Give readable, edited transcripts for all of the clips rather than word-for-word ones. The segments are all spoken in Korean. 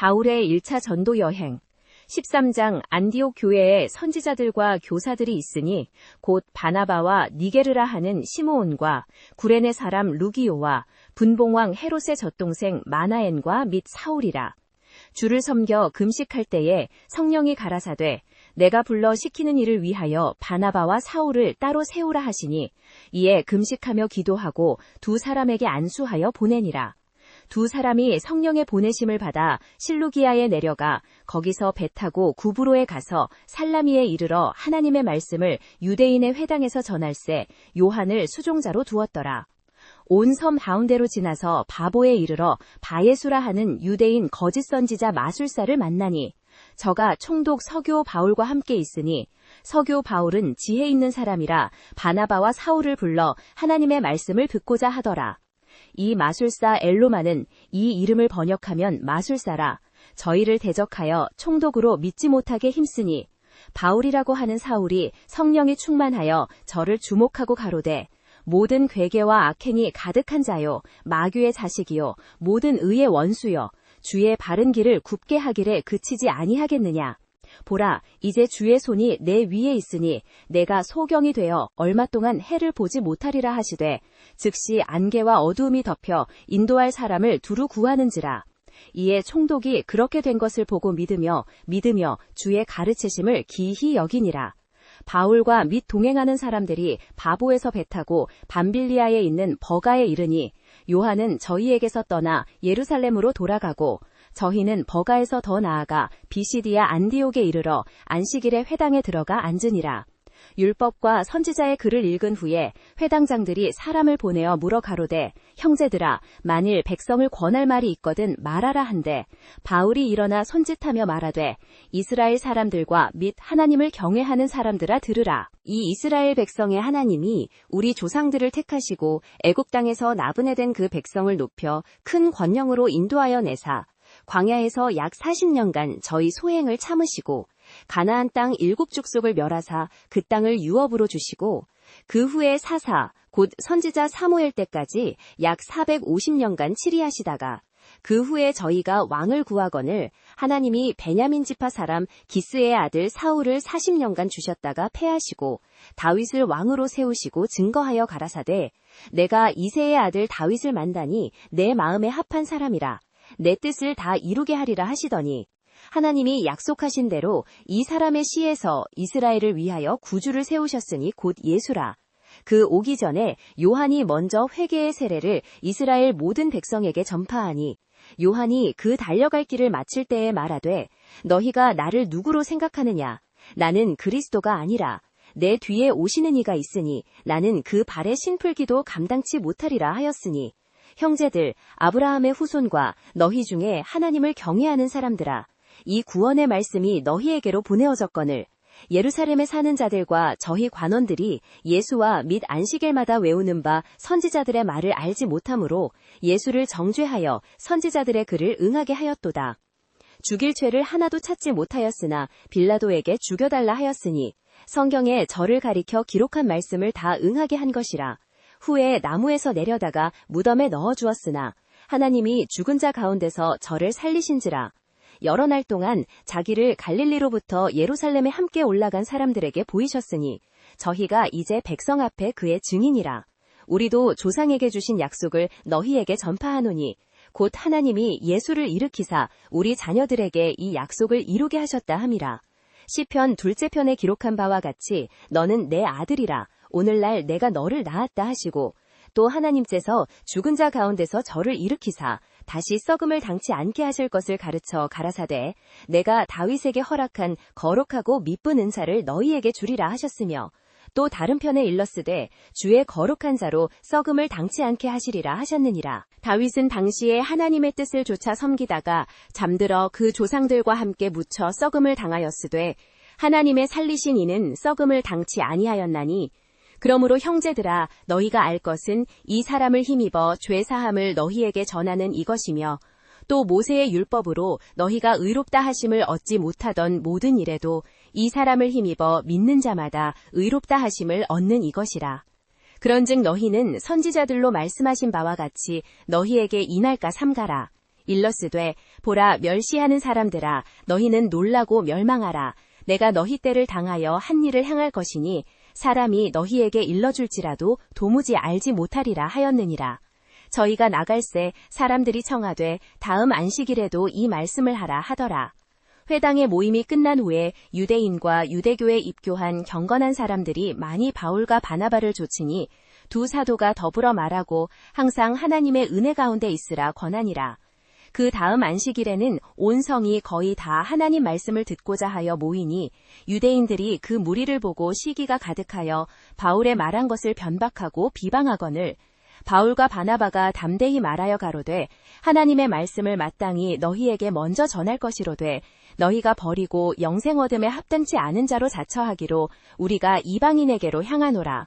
바울의 1차 전도 여행 13장 안디옥 교회에 선지자들과 교사들이 있으니 곧 바나바와 니게르라 하는 시므온과 구레네 사람 루기오와 분봉왕 헤롯의 젖동생 마나엔과 및 사울이라. 주를 섬겨 금식할 때에 성령이 가라사되 내가 불러 시키는 일을 위하여 바나바와 사울을 따로 세우라 하시니 이에 금식하며 기도하고 두 사람에게 안수하여 보내니라. 두 사람이 성령의 보내심을 받아 실루기아에 내려가 거기서 배 타고 구브로에 가서 살라미에 이르러 하나님의 말씀을 유대인의 회당에서 전할세 요한을 수종자로 두었더라. 온 섬 가운데로 지나서 바보에 이르러 바예수라 하는 유대인 거짓 선지자 마술사를 만나니 저가 총독 서교 바울과 함께 있으니 서교 바울은 지혜 있는 사람이라 바나바와 사울을 불러 하나님의 말씀을 듣고자 하더라. 이 마술사 엘로마는 이 이름을 번역하면 마술사라 저희를 대적하여 총독으로 믿지 못하게 힘쓰니 바울이라고 하는 사울이 성령이 충만하여 저를 주목하고 가로되 모든 괴계와 악행이 가득한 자요 마귀의 자식이요 모든 의의 원수요 주의 바른 길을 굽게 하기를 그치지 아니하겠느냐. 보라, 이제 주의 손이 내 위에 있으니 내가 소경이 되어 얼마 동안 해를 보지 못하리라 하시되 즉시 안개와 어두움이 덮여 인도할 사람을 두루 구하는지라. 이에 총독이 그렇게 된 것을 보고 믿으며 주의 가르치심을 기히 여기니라. 바울과 및 동행하는 사람들이 바보에서 배 타고 밤빌리아에 있는 버가에 이르니 요한은 저희에게서 떠나 예루살렘으로 돌아가고 저희는 버가에서 더 나아가 비시디아 안디옥에 이르러 안식일에 회당에 들어가 앉으니라. 율법과 선지자의 글을 읽은 후에 회당장들이 사람을 보내어 물어 가로되 형제들아 만일 백성을 권할 말이 있거든 말하라 한데 바울이 일어나 손짓하며 말하되 이스라엘 사람들과 및 하나님을 경외하는 사람들아 들으라. 이 이스라엘 백성의 하나님이 우리 조상들을 택하시고 애굽 땅에서 나분해된 그 백성을 높여 큰 권능으로 인도하여 내사 광야에서 약 40년간 저희 소행을 참으시고 가나안 땅 7족속을 멸하사 그 땅을 유업으로 주시고 그 후에 사사 곧 선지자 사무엘 때까지 약 450년간 치리하시다가 그 후에 저희가 왕을 구하거늘 하나님이 베냐민 지파 사람 기스의 아들 사울을 40년간 주셨다가 패하시고 다윗을 왕으로 세우시고 증거하여 가라사대 내가 이새의 아들 다윗을 만다니 내 마음에 합한 사람이라 내 뜻을 다 이루게 하리라 하시더니 하나님이 약속하신 대로 이 사람의 씨에서 이스라엘을 위하여 구주를 세우셨으니 곧 예수라. 그 오기 전에 요한이 먼저 회개의 세례를 이스라엘 모든 백성에게 전파하니 요한이 그 달려갈 길을 마칠 때에 말하되 너희가 나를 누구로 생각하느냐 나는 그리스도가 아니라 내 뒤에 오시는 이가 있으니 나는 그 발의 신풀기도 감당치 못하리라 하였으니 형제들 아브라함의 후손과 너희 중에 하나님을 경외하는 사람들아 이 구원의 말씀이 너희에게로 보내어졌거늘 예루살렘에 사는 자들과 저희 관원들이 예수와 및 안식일마다 외우는 바 선지자들의 말을 알지 못하므로 예수를 정죄하여 선지자들의 글을 응하게 하였도다. 죽일 죄를 하나도 찾지 못하였으나 빌라도에게 죽여달라 하였으니 성경에 저를 가리켜 기록한 말씀을 다 응하게 한 것이라. 후에 나무에서 내려다가 무덤에 넣어주었으나 하나님이 죽은 자 가운데서 저를 살리신지라. 여러 날 동안 자기를 갈릴리로부터 예루살렘에 함께 올라간 사람들에게 보이셨으니 저희가 이제 백성 앞에 그의 증인이라. 우리도 조상에게 주신 약속을 너희에게 전파하노니 곧 하나님이 예수를 일으키사 우리 자녀들에게 이 약속을 이루게 하셨다 함이라. 시편 2째 편에 기록한 바와 같이 너는 내 아들이라 오늘날 내가 너를 낳았다 하시고 또 하나님께서 죽은 자 가운데서 저를 일으키사 다시 썩음을 당치 않게 하실 것을 가르쳐 가라사대 내가 다윗에게 허락한 거룩하고 미쁜 은사를 너희에게 주리라 하셨으며 또 다른 편에 일렀으되 주의 거룩한 자로 썩음을 당치 않게 하시리라 하셨느니라. 다윗은 당시에 하나님의 뜻을 조차 섬기다가 잠들어 그 조상들과 함께 묻혀 썩음을 당하였으되 하나님의 살리신 이는 썩음을 당치 아니하였나니 그러므로 형제들아 너희가 알 것은 이 사람을 힘입어 죄사함을 너희에게 전하는 이것이며 또 모세의 율법으로 너희가 의롭다 하심을 얻지 못하던 모든 일에도 이 사람을 힘입어 믿는 자마다 의롭다 하심을 얻는 이것이라. 그런즉 너희는 선지자들로 말씀하신 바와 같이 너희에게 인할까 삼가라. 일러스되 보라 멸시하는 사람들아 너희는 놀라고 멸망하라. 내가 너희 때를 당하여 한 일을 행할 것이니 사람이 너희에게 일러줄지라도 도무지 알지 못하리라 하였느니라. 저희가 나갈새 사람들이 청하되 다음 안식일에도 이 말씀을 하라 하더라. 회당의 모임이 끝난 후에 유대인과 유대교에 입교한 경건한 사람들이 많이 바울과 바나바를 좇으니 두 사도가 더불어 말하고 항상 하나님의 은혜 가운데 있으라 권하니라. 그 다음 안식일에는 온 성이 거의 다 하나님 말씀을 듣고자 하여 모이니 유대인들이 그 무리를 보고 시기가 가득하여 바울의 말한 것을 변박하고 비방하거늘 바울과 바나바가 담대히 말하여 가로되 하나님의 말씀을 마땅히 너희에게 먼저 전할 것이로되 너희가 버리고 영생 얻음에 합당치 않은 자로 자처하기로 우리가 이방인에게로 향하노라.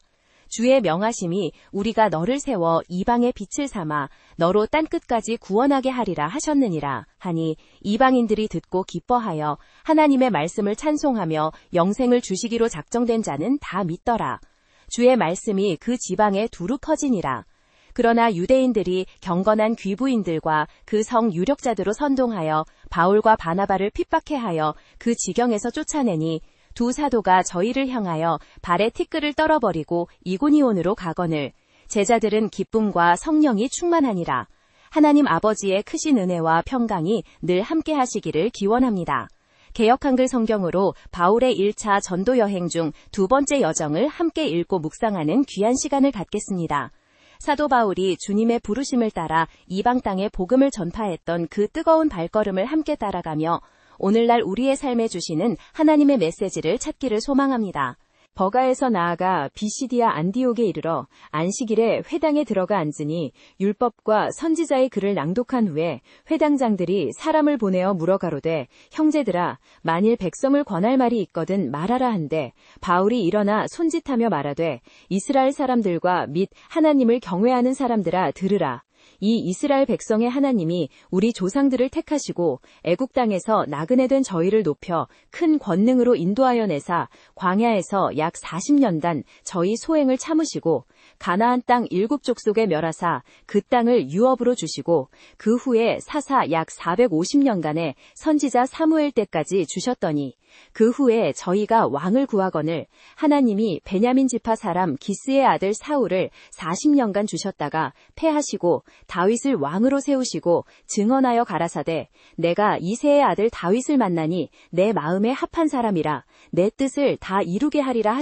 주의 명하심이 우리가 너를 세워 이방의 빛을 삼아 너로 땅끝까지 구원하게 하리라 하셨느니라 하니 이방인들이 듣고 기뻐하여 하나님의 말씀을 찬송하며 영생을 주시기로 작정된 자는 다 믿더라. 주의 말씀이 그 지방에 두루 퍼지니라. 그러나 유대인들이 경건한 귀부인들과 그 성 유력자들로 선동하여 바울과 바나바를 핍박해하여 그 지경에서 쫓아내니 두 사도가 저희를 향하여 발에 티끌을 떨어버리고 이고니온으로 가거늘 제자들은 기쁨과 성령이 충만하니라. 하나님 아버지의 크신 은혜와 평강이 늘 함께 하시기를 기원합니다. 개역 한글 성경으로 바울의 1차 전도 여행 중 두 번째 여정을 함께 읽고 묵상하는 귀한 시간을 갖겠습니다. 사도 바울이 주님의 부르심을 따라 이방 땅에 복음을 전파했던 그 뜨거운 발걸음을 함께 따라가며 오늘날 우리의 삶에 주시는 하나님의 메시지를 찾기를 소망합니다. 버가에서 나아가 비시디아 안디옥에 이르러 안식일에 회당에 들어가 앉으니 율법과 선지자의 글을 낭독한 후에 회당장들이 사람을 보내어 물어가로되 형제들아 만일 백성을 권할 말이 있거든 말하라 한데 바울이 일어나 손짓하며 말하되 이스라엘 사람들과 및 하나님을 경외하는 사람들아 들으라. 이 이스라엘 백성의 하나님이 우리 조상들을 택하시고 애국 땅에서 나그네 된 저희를 높여 큰 권능으로 인도하여 내사 광야에서 약 40년단 저희 소행을 참으시고 가나안 땅 7족속에 멸하사 그 땅을 유업으로 주시고 그 후에 사사 약 450년간의 선지자 사무엘 때까지 주셨더니 그 후에 저희가 왕을 구하거늘 하나님이 베냐민 지파 사람 기스의 아들 사울을 40년간 주셨다가 패하시고 다윗을 왕으로 세우시고 증언하여 가라사대 내가 이새의 아들 다윗을 만나니 내 마음에 합한 사람이라 내 뜻을 다 이루게 하리라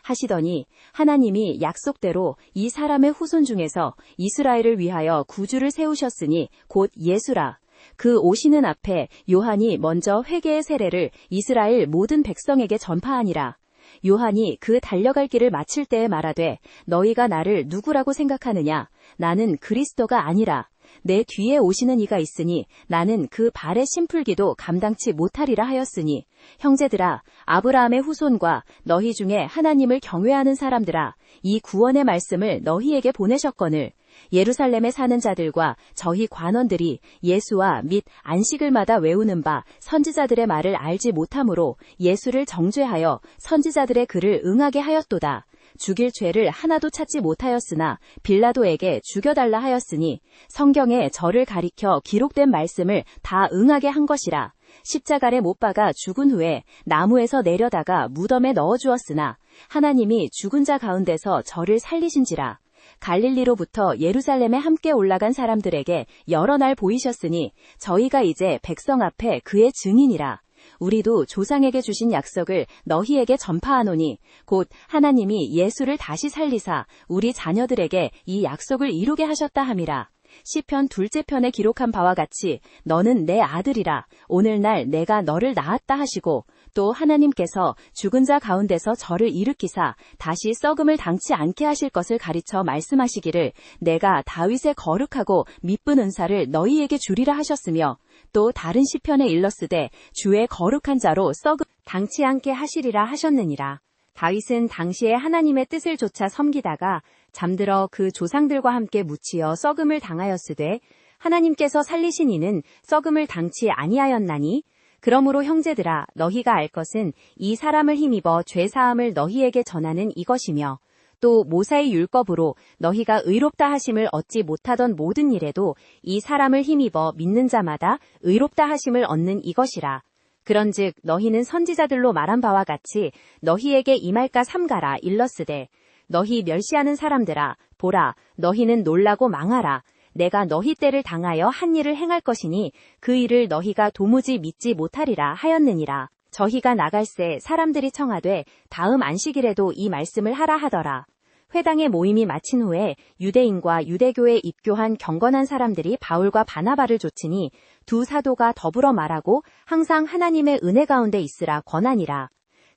하시더니 하나님이 약속대로 이 사람의 후손 중에서 이스라엘을 위하여 구주를 세우셨으니 곧 예수라. 그 오시는 앞에 요한이 먼저 회개의 세례를 이스라엘 모든 백성에게 전파하니라. 요한이 그 달려갈 길을 마칠 때에 말하되 너희가 나를 누구라고 생각하느냐? 나는 그리스도가 아니라 내 뒤에 오시는 이가 있으니 나는 그 발의 심풀기도 감당치 못하리라 하였으니 형제들아 아브라함의 후손과 너희 중에 하나님을 경외하는 사람들아 이 구원의 말씀을 너희에게 보내셨거늘 예루살렘에 사는 자들과 저희 관원들이 예수와 및 안식일마다 외우는 바 선지자들의 말을 알지 못하므로 예수를 정죄하여 선지자들의 글을 응하게 하였도다. 죽일 죄를 하나도 찾지 못하였으나 빌라도에게 죽여달라 하였으니 성경에 저를 가리켜 기록된 말씀을 다 응하게 한 것이라. 십자가에 못 박아 죽은 후에 나무에서 내려다가 무덤에 넣어주었으나 하나님이 죽은 자 가운데서 저를 살리신지라. 갈릴리로부터 예루살렘에 함께 올라간 사람들에게 여러 날 보이셨으니 저희가 이제 백성 앞에 그의 증인이라. 우리도 조상에게 주신 약속을 너희에게 전파하노니 곧 하나님이 예수를 다시 살리사 우리 자녀들에게 이 약속을 이루게 하셨다 함이라. 시편 2째 편에 기록한 바와 같이 너는 내 아들이라 오늘날 내가 너를 낳았다 하시고 또 하나님께서 죽은 자 가운데서 저를 일으키사 다시 썩음을 당치 않게 하실 것을 가르쳐 말씀하시기를 내가 다윗의 거룩하고 미쁜 은사를 너희에게 주리라 하셨으며 또 다른 시편에 일렀으되 주의 거룩한 자로 썩음 당치 않게 하시리라 하셨느니라. 다윗은 당시에 하나님의 뜻을 조차 섬기다가 잠들어 그 조상들과 함께 묻히어 썩음을 당하였으되 하나님께서 살리신 이는 썩음을 당치 아니하였나니 그러므로 형제들아 너희가 알 것은 이 사람을 힘입어 죄사함을 너희에게 전하는 이것이며 또 모세의 율법으로 너희가 의롭다 하심을 얻지 못하던 모든 일에도 이 사람을 힘입어 믿는 자마다 의롭다 하심을 얻는 이것이라. 그런즉 너희는 선지자들로 말한 바와 같이 너희에게 임할까 삼가라 일렀으되 너희 멸시하는 사람들아 보라 너희는 놀라고 망하라. 내가 너희 때를 당하여 한 일을 행할 것이니 그 일을 너희가 도무지 믿지 못하리라 하였느니라. 저희가 나갈새 사람들이 청하되 다음 안식일에도 이 말씀을 하라 하더라. 회당의 모임이 마친 후에 유대인과 유대교에 입교한 경건한 사람들이 바울과 바나바를 좇으니 두 사도가 더불어 말하고 항상 하나님의 은혜 가운데 있으라 권하니라.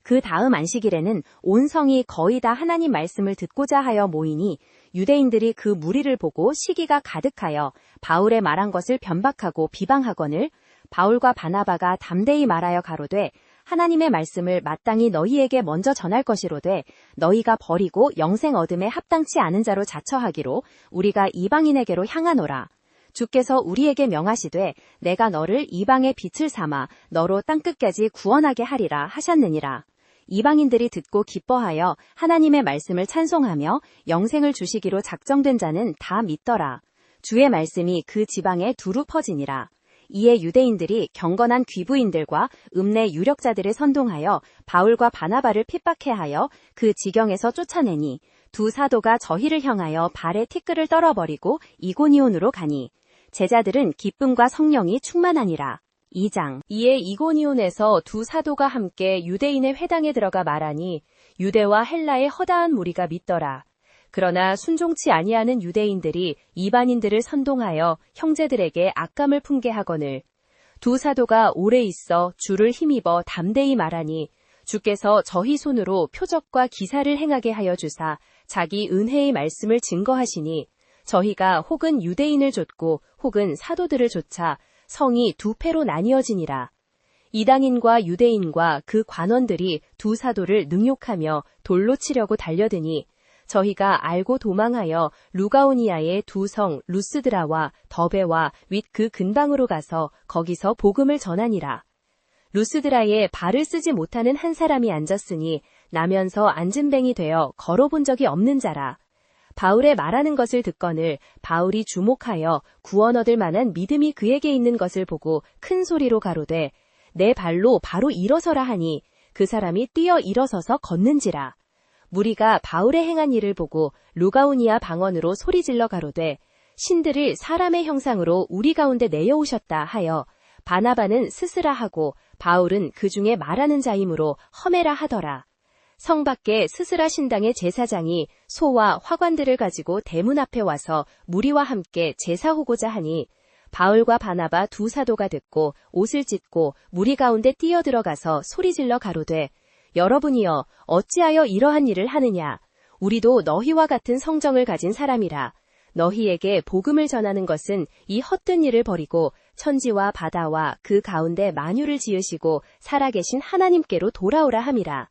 그 다음 안식일에는 온 성이 거의 다 하나님 말씀을 듣고자 하여 모이니 유대인들이 그 무리를 보고 시기가 가득하여 바울의 말한 것을 변박하고 비방하거늘 바울과 바나바가 담대히 말하여 가로되 하나님의 말씀을 마땅히 너희에게 먼저 전할 것이로되 너희가 버리고 영생 얻음에 합당치 않은 자로 자처하기로 우리가 이방인에게로 향하노라. 주께서 우리에게 명하시되 내가 너를 이방의 빛을 삼아 너로 땅끝까지 구원하게 하리라 하셨느니라. 이방인들이 듣고 기뻐하여 하나님의 말씀을 찬송하며 영생을 주시기로 작정된 자는 다 믿더라. 주의 말씀이 그 지방에 두루 퍼지니라. 이에 유대인들이 경건한 귀부인들과 읍내 유력자들을 선동하여 바울과 바나바를 핍박해 하여 그 지경에서 쫓아내니 두 사도가 저희를 향하여 발에 티끌을 떨어버리고 이고니온으로 가니 제자들은 기쁨과 성령이 충만하니라. 2장. 이에 이고니온에서 두 사도가 함께 유대인의 회당에 들어가 말하니 유대와 헬라의 허다한 무리가 믿더라. 그러나 순종치 아니하는 유대인들이 이방인들을 선동하여 형제들에게 악감을 품게 하거늘 두 사도가 오래 있어 주를 힘입어 담대히 말하니 주께서 저희 손으로 표적과 기사를 행하게 하여 주사 자기 은혜의 말씀을 증거하시니 저희가 혹은 유대인을 좇고 혹은 사도들을 좇아 성이 두 패로 나뉘어지니라. 이방인과 유대인과 그 관원들이 두 사도를 능욕하며 돌로 치려고 달려드니 저희가 알고 도망하여 루가오니아의 두 성 루스드라와 더베와 윗 그 근방으로 가서 거기서 복음을 전하니라. 루스드라에 발을 쓰지 못하는 한 사람이 앉았으니 나면서 앉은뱅이 되어 걸어본 적이 없는 자라. 바울의 말하는 것을 듣거늘 바울이 주목하여 구원 얻을 만한 믿음이 그에게 있는 것을 보고 큰 소리로 가로되 내 발로 바로 일어서라 하니 그 사람이 뛰어 일어서서 걷는지라. 무리가 바울의 행한 일을 보고 루가오니아 방언으로 소리질러 가로되 신들을 사람의 형상으로 우리 가운데 내어오셨다 하여 바나바는 스스라 하고 바울은 그 중에 말하는 자이므로 허메라 하더라. 성 밖에 스스라 신당의 제사장이 소와 화관들을 가지고 대문 앞에 와서 무리와 함께 제사하고자 하니 바울과 바나바 두 사도가 듣고 옷을 찢고 무리 가운데 뛰어들어가서 소리질러 가로되 여러분이여 어찌하여 이러한 일을 하느냐. 우리도 너희와 같은 성정을 가진 사람이라. 너희에게 복음을 전하는 것은 이 헛된 일을 버리고 천지와 바다와 그 가운데 만유를 지으시고 살아계신 하나님께로 돌아오라 함이라.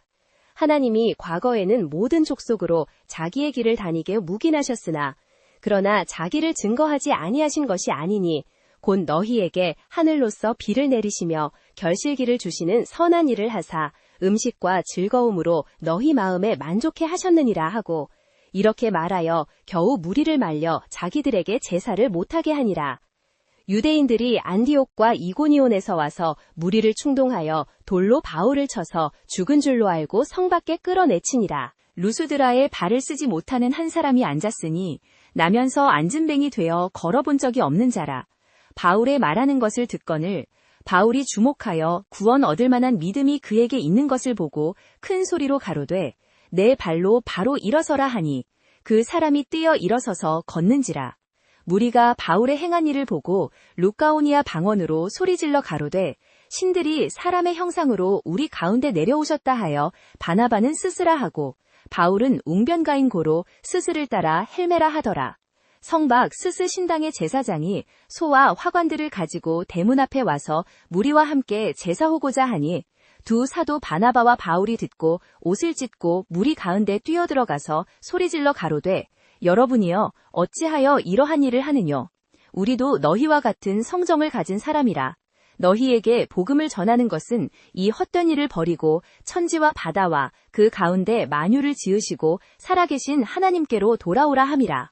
하나님이 과거에는 모든 족속으로 자기의 길을 다니게 묵인하셨으나 그러나 자기를 증거하지 아니하신 것이 아니니 곧 너희에게 하늘로서 비를 내리시며 결실기를 주시는 선한 일을 하사 음식과 즐거움으로 너희 마음에 만족해 하셨느니라 하고 이렇게 말하여 겨우 무리를 말려 자기들에게 제사를 못하게 하니라. 유대인들이 안디옥과 이고니온에서 와서 무리를 충동하여 돌로 바울을 쳐서 죽은 줄로 알고 성 밖에 끌어내치니라. 루스드라에 발을 쓰지 못하는 한 사람이 앉았으니 나면서 앉은뱅이 되어 걸어본 적이 없는 자라. 바울의 말하는 것을 듣거늘 바울이 주목하여 구원 얻을 만한 믿음이 그에게 있는 것을 보고 큰 소리로 가로되 내 발로 바로 일어서라 하니 그 사람이 뛰어 일어서서 걷는지라. 무리가 바울의 행한 일을 보고 루가오니아 방언으로 소리질러 가로되 신들이 사람의 형상으로 우리 가운데 내려오셨다 하여 바나바는 스스라 하고 바울은 웅변가인 고로 스스를 따라 헬메라 하더라. 성박 스스 신당의 제사장이 소와 화관들을 가지고 대문 앞에 와서 무리와 함께 제사하고자 하니 두 사도 바나바와 바울이 듣고 옷을 찢고 무리 가운데 뛰어들어가서 소리질러 가로되 여러분이여 어찌하여 이러한 일을 하느뇨. 우리도 너희와 같은 성정을 가진 사람이라. 너희에게 복음을 전하는 것은 이 헛된 일을 버리고 천지와 바다와 그 가운데 만유를 지으시고 살아계신 하나님께로 돌아오라 함이라.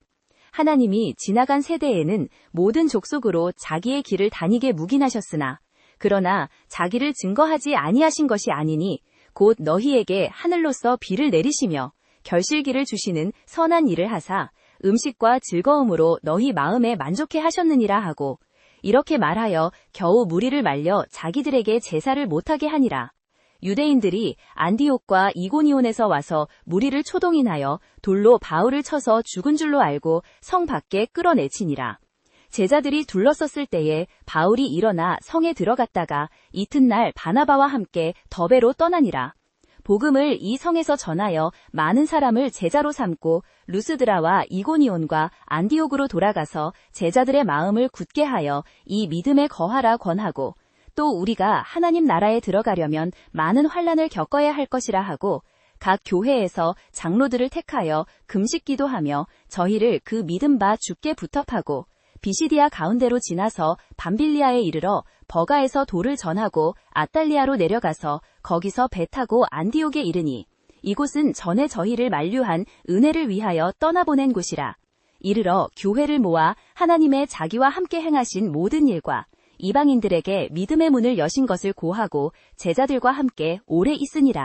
하나님이 지나간 세대에는 모든 족속으로 자기의 길을 다니게 묵인하셨으나 그러나 자기를 증거하지 아니하신 것이 아니니 곧 너희에게 하늘로서 비를 내리시며 결실기를 주시는 선한 일을 하사 음식과 즐거움으로 너희 마음에 만족해 하셨느니라 하고 이렇게 말하여 겨우 무리를 말려 자기들에게 제사를 못하게 하니라. 유대인들이 안디옥과 이고니온에서 와서 무리를 초동인하여 돌로 바울을 쳐서 죽은 줄로 알고 성 밖에 끌어내치니라. 제자들이 둘러섰을 때에 바울이 일어나 성에 들어갔다가 이튿날 바나바와 함께 더베로 떠나니라. 복음을 이 성에서 전하여 많은 사람을 제자로 삼고 루스드라와 이고니온과 안디옥으로 돌아가서 제자들의 마음을 굳게 하여 이 믿음에 거하라 권하고 또 우리가 하나님 나라에 들어가려면 많은 환난을 겪어야 할 것이라 하고 각 교회에서 장로들을 택하여 금식 기도하며 저희를 그 믿음 바 주께 부탁하고 비시디아 가운데로 지나서 밤빌리아에 이르러 버가에서 돌을 전하고 아탈리아로 내려가서 거기서 배 타고 안디옥에 이르니 이곳은 전에 저희를 만류한 은혜를 위하여 떠나보낸 곳이라. 이르러 교회를 모아 하나님의 자기와 함께 행하신 모든 일과 이방인들에게 믿음의 문을 여신 것을 고하고 제자들과 함께 오래 있으니라.